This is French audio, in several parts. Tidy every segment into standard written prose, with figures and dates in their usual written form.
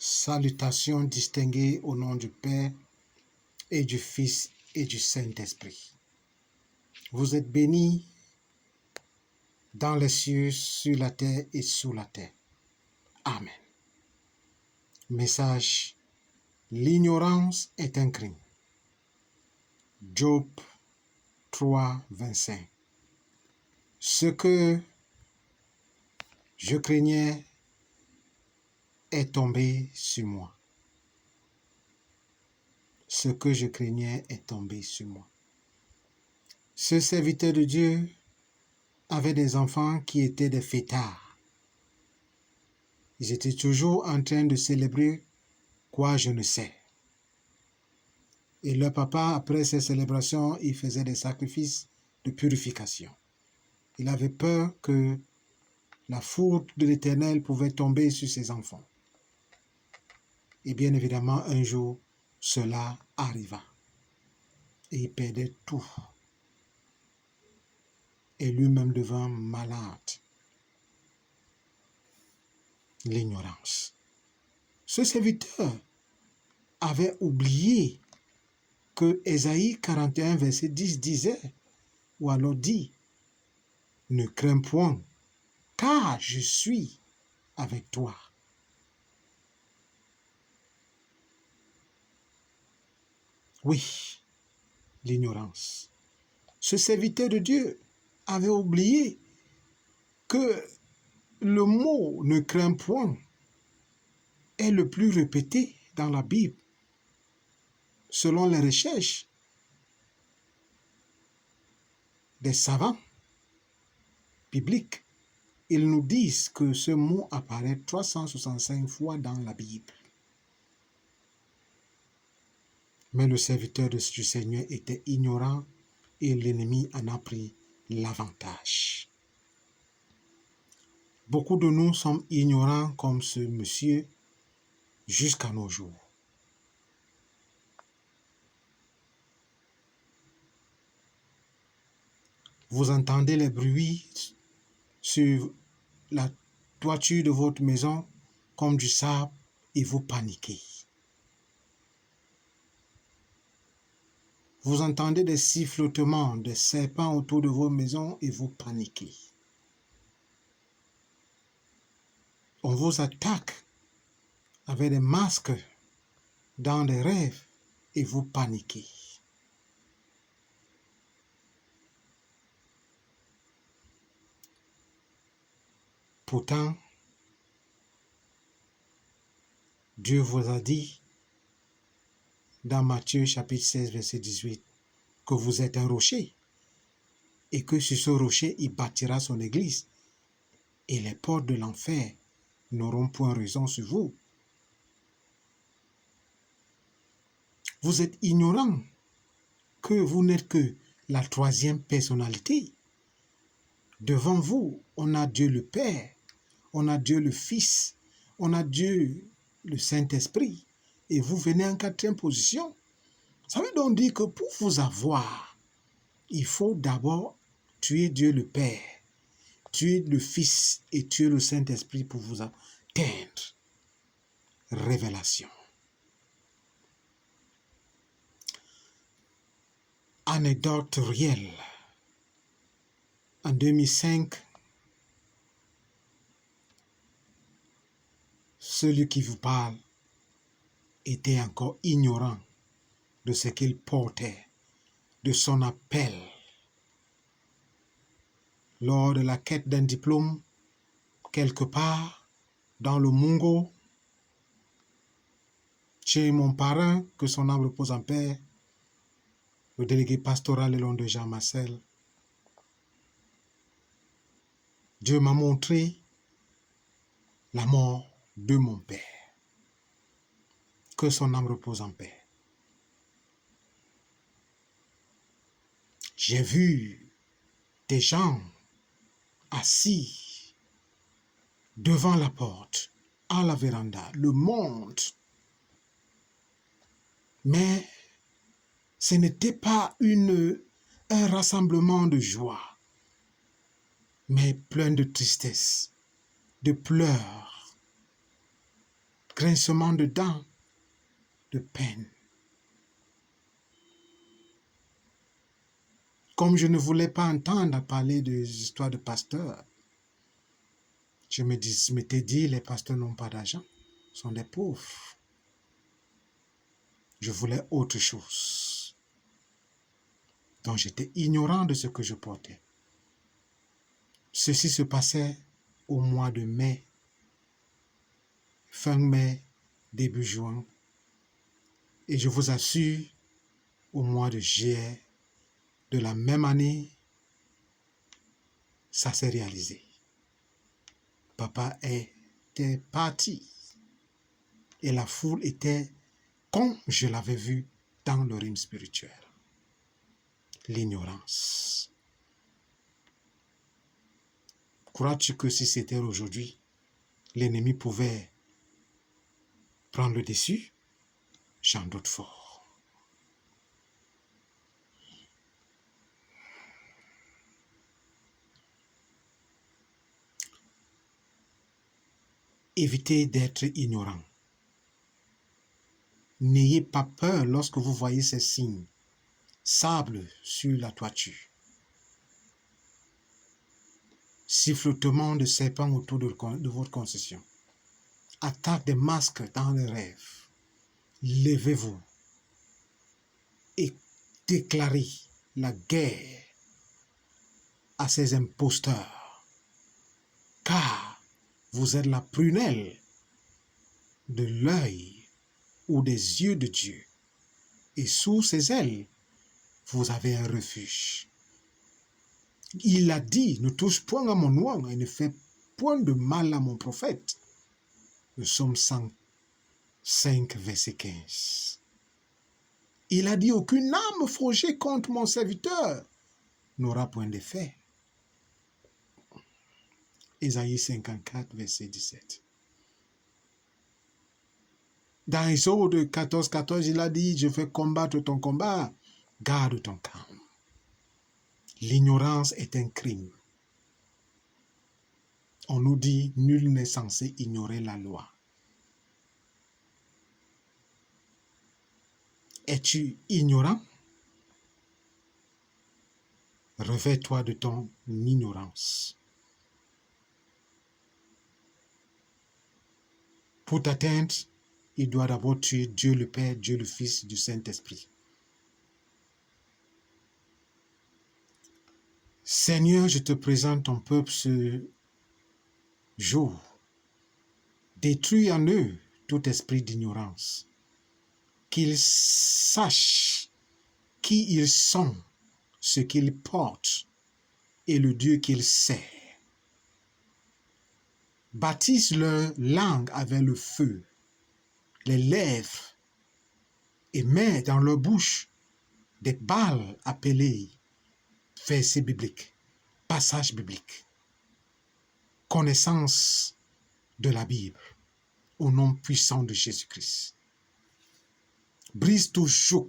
Salutations distinguées au nom du Père et du Fils et du Saint-Esprit. Vous êtes bénis dans les cieux, sur la terre et sous la terre. Amen. Message: l'ignorance est un crime. Job 3, 25. Ce que je craignais est tombé sur moi. Ce que je craignais est tombé sur moi. Ce serviteur de Dieu avait des enfants qui étaient des fêtards. Ils étaient toujours en train de célébrer quoi je ne sais. Et leur papa, après ces célébrations, il faisait des sacrifices de purification. Il avait peur que la foudre de l'Éternel pouvait tomber sur ses enfants. Et bien évidemment, un jour, cela arriva. Et il perdait tout. Et lui-même devint malade. L'ignorance. Ce serviteur avait oublié que Ésaïe 41, verset 10 disait, ou alors dit, « Ne crains point, car je suis avec toi. » Oui, l'ignorance. Ce serviteur de Dieu avait oublié que le mot « ne crains point » est le plus répété dans la Bible. Selon les recherches des savants bibliques, ils nous disent que ce mot apparaît 365 fois dans la Bible. Mais le serviteur du Seigneur était ignorant et l'ennemi en a pris l'avantage. Beaucoup de nous sommes ignorants comme ce monsieur jusqu'à nos jours. Vous entendez les bruits sur la toiture de votre maison comme du sable et vous paniquez. Vous entendez des sifflotements, des serpents autour de vos maisons et vous paniquez. On vous attaque avec des masques dans des rêves et vous paniquez. Pourtant, Dieu vous a dit dans Matthieu chapitre 16, verset 18, que vous êtes un rocher et que sur ce rocher, il bâtira son église et les portes de l'enfer n'auront point raison sur vous. Vous êtes ignorant que vous n'êtes que la troisième personnalité. Devant vous, on a Dieu le Père, on a Dieu le Fils, on a Dieu le Saint-Esprit, et vous venez en quatrième position. Ça veut donc dire que pour vous avoir, il faut d'abord tuer Dieu le Père, tuer le Fils et tuer le Saint-Esprit pour vous atteindre. Révélation. Anecdote réelle. En 2005, celui qui vous parle était encore ignorant de ce qu'il portait, de son appel. Lors de la quête d'un diplôme, quelque part dans le Mungo, chez mon parrain, que son âme repose en paix, le délégué pastoral le long de Jean Marcel, Dieu m'a montré la mort de mon père. Que son âme repose en paix. J'ai vu des gens assis devant la porte, à la véranda, le monde. Mais ce n'était pas un rassemblement de joie, mais plein de tristesse, de pleurs. grincement de dents, de peine. Comme je ne voulais pas entendre parler des histoires de pasteurs, je m'étais dit, les pasteurs n'ont pas d'argent, sont des pauvres. Je voulais autre chose. Donc j'étais ignorant de ce que je portais. Ceci se passait au mois de mai, fin mai, début juin. Et je vous assure, au mois de juillet de la même année, ça s'est réalisé. Papa était parti et la foule était comme je l'avais vu dans le rime spirituel. L'ignorance. Crois-tu que si c'était aujourd'hui, l'ennemi pouvait prendre le dessus? J'en doute fort. Évitez d'être ignorant. N'ayez pas peur lorsque vous voyez ces signes. Sable sur la toiture. Sifflotement de serpents autour de votre concession. Attaque des masques dans les rêves. Levez-vous et déclarez la guerre à ces imposteurs, car vous êtes la prunelle de l'œil ou des yeux de Dieu, et sous ses ailes, vous avez un refuge. Il a dit, ne touche point à mon oint et ne fais point de mal à mon prophète. Le psaume 105, verset 15. Il a dit, aucune âme forgée contre mon serviteur n'aura point d'effet. Ésaïe 54, verset 17. Dans Exode 14, 14, il a dit, je vais combattre ton combat, garde ton calme. L'ignorance est un crime. On nous dit, nul n'est censé ignorer la loi. Es-tu ignorant? Revêt-toi de ton ignorance. Pour t'atteindre, il doit d'abord tuer Dieu le Père, Dieu le Fils, du Saint-Esprit. Seigneur, je te présente ton peuple ce jour. Détruis en eux tout esprit d'ignorance. Qu'ils sachent qui ils sont, ce qu'ils portent et le Dieu qu'ils servent. Bâtisse leur langue avec le feu, les lèvres, et mets dans leur bouche des balles appelées versets bibliques, passages bibliques, connaissance de la Bible, au nom puissant de Jésus-Christ. Brise tout joug,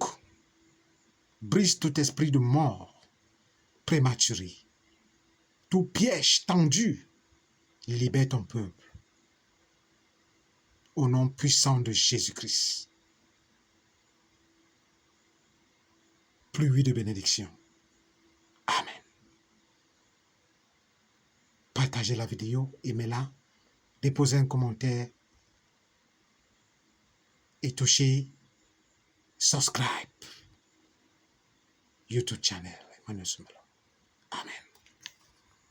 brise tout esprit de mort prématuré, tout piège tendu, libère ton peuple, au nom puissant de Jésus-Christ. Pluie de bénédiction. Amen. Partagez la vidéo, aimez-la, déposez un commentaire et touchez subscribe YouTube channel. Amen.